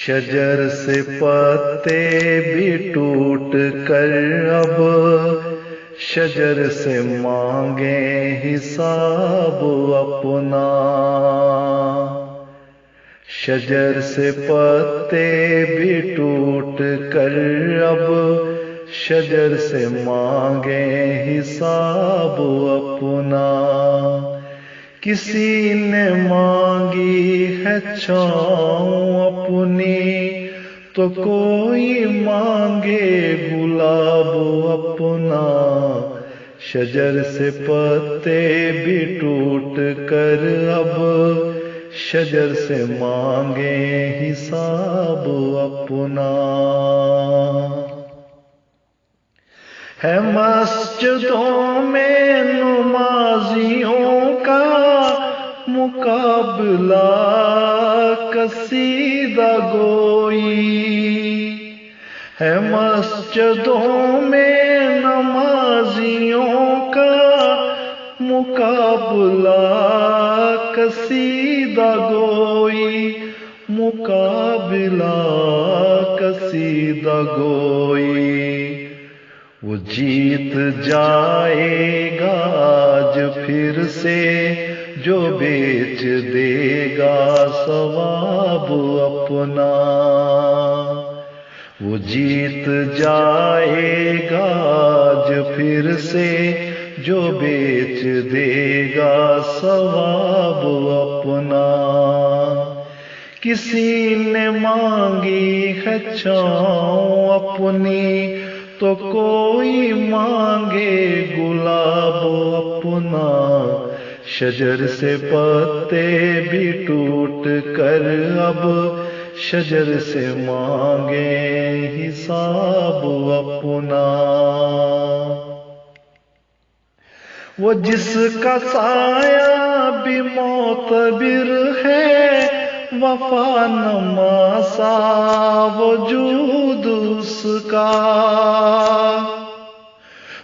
شجر سے پتے بھی ٹوٹ کر اب شجر سے مانگیں حساب اپنا۔ شجر سے پتے بھی ٹوٹ کر اب شجر سے مانگیں حساب اپنا۔ کسی نے مانگی ہے چھاؤں اپنی تو کوئی مانگے گلاب اپنا۔ شجر سے پتے بھی ٹوٹ کر اب شجر سے مانگیں حساب اپنا۔ ہے مسجدوں میں نمازیوں کا مقابلہ قصیدہ گوئی۔ ہے مسجدوں میں نمازیوں کا مقابلہ قصیدہ گوئی۔ مقابلہ قصیدہ گوئی۔ وہ جیت جائے گا آج پھر سے جو بیچ دے گا ثواب اپنا۔ وہ جیت جائے گا آج پھر سے جو بیچ دے گا ثواب اپنا۔ کسی نے مانگی ہے چھاؤں اپنی تو کوئی مانگے گلاب اپنا۔ شجر سے پتے بھی ٹوٹ کر اب شجر سے مانگیں حساب اپنا۔ وہ جس کا سایہ بھی معتبر ہے وفا نما سا وجود اس کا۔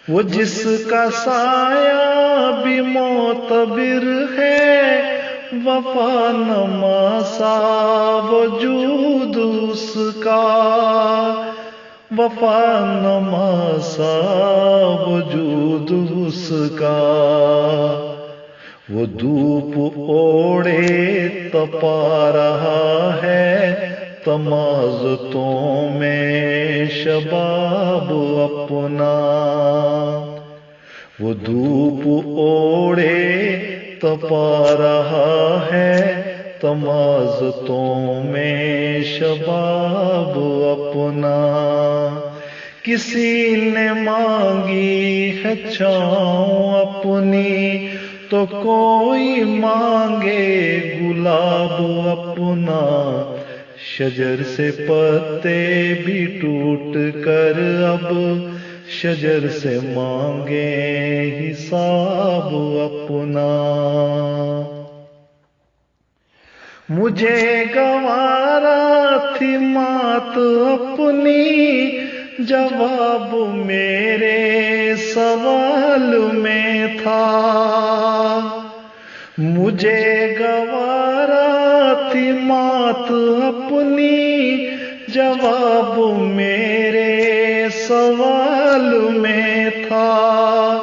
وہ جس کا سایہ بھی معتبر ہے وفا نما سا وجود اس کا۔ وفا نما سا وجود اس کا۔ وہ دھوپ اوڑے تپا رہا ہے تمازتوں میں شباب اپنا۔ وہ دھوپ اوڑے تپا رہا ہے تمازتوں میں شباب اپنا۔ کسی نے مانگی ہے چھاؤں اپنی تو کوئی مانگے گلاب اپنا۔ شجر سے پتے بھی ٹوٹ کر اب شجر سے مانگیں حساب اپنا۔ مجھے گوارا تھی مات اپنی جواب میرے سوال میں تھا۔ مجھے گوارا تھی مات اپنی جواب میرے سوال میں تھا۔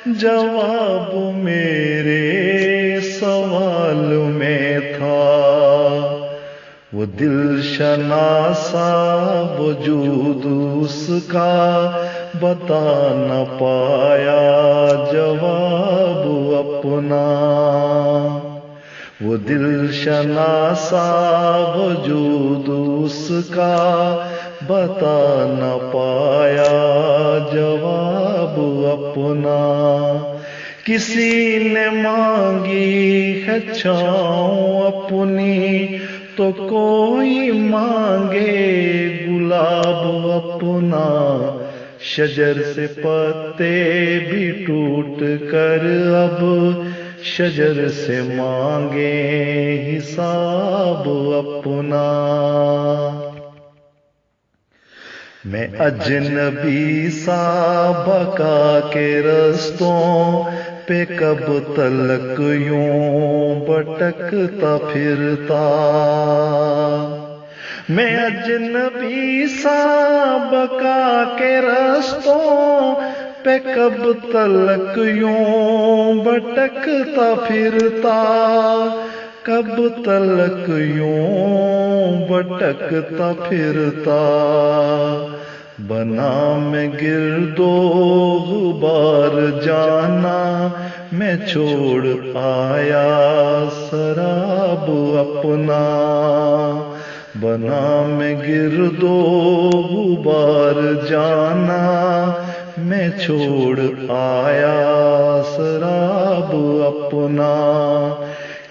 جواب میرے سوال میں تھا۔ وہ دل شناسا وجود اس کا بتا نہ پایا جواب اپنا۔ وہ دل شناسا وجود اس کا بتا نہ پایا جواب اپنا۔ کسی نے مانگی ہے چھاؤں اپنی تو کوئی مانگے گلاب اپنا۔ شجر سے پتے بھی ٹوٹ کر اب شجر سے مانگیں حساب اپنا۔ میں اجنبی سا بقا کے رستوں پہ کب تلک یوں بھٹکتا پھرتا، میں اجنبی سا بقا کے رستوں پہ کب تلک یوں بھٹکتا پھرتا، کب تلک یوں بھٹکتا پھرتا، بنا میں گرد و غبار جانا، میں چھوڑ آیا سراب اپنا، بنا میں گرد و غبار جانا، میں چھوڑ آیا سراب اپنا،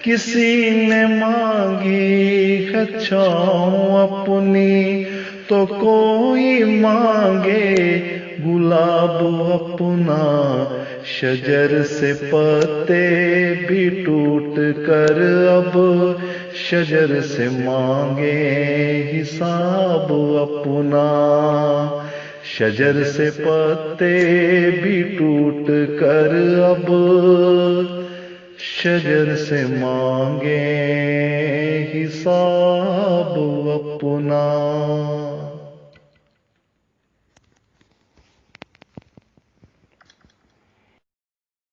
کسی نے مانگی ہے چھاؤں اپنی تو کوئی مانگے گلاب اپنا، شجر سے پتے بھی ٹوٹ کر اب شجر سے مانگے حساب اپنا، شجر سے پتے بھی ٹوٹ کر اب شجر سے مانگے حساب اپنا۔